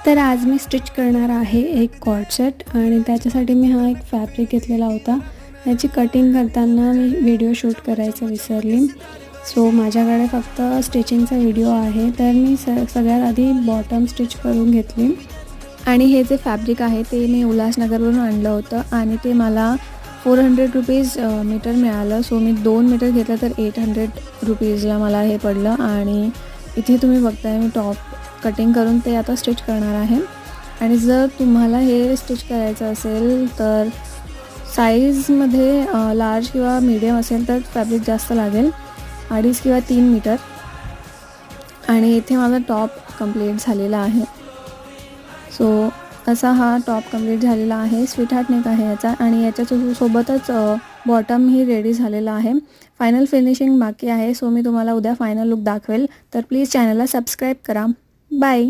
तर आज मी स्टिच करणार आहे एक कॉर्ड सेट आणि त्याच्यासाठी मी हा एक फॅब्रिक घेतलेला होता. याची कटिंग करताना मी व्हिडिओ शूट करायचं विसरली. सो माझ्याकडे फक्त स्टिचिंगचा व्हिडिओ आहे. तर मी सगळ्यात आधी बॉटम स्टिच करून घेतली आणि हे जे फॅब्रिक आहे ते मी उल्हासनगरवरून आणलं होतं आणि ते मला 400 रुपीज मीटर मिळालं. सो मी 2 मीटर घेतलं तर 800 रुपीजला मला हे पडलं. आणि इथे तुम्ही बघताय मी टॉप कटिंग करून ते आता स्टिच करणार आहे. आणि जर तुम्हाला हे स्टिच करायचं असेल तर साईजमध्ये लार्ज किंवा मीडियम असेल तर फॅब्रिक जास्त लागेल, 2.5 किंवा 3 मीटर. आणि इथे माझा टॉप कंप्लीट झालेला आहे. सो असा हा टॉप कंप्लीट झालेला आहे. स्वीट हार्ट नेक आहे याचा आणि याच्यासोबतच बॉटम ही रेडी झालेला आहे. फायनल फिनिशिंग बाकी आहे. सो मी तुम्हाला उद्या फायनल लुक दाखवेल. तर प्लीज चॅनलला सबस्क्राईब करा. बाय.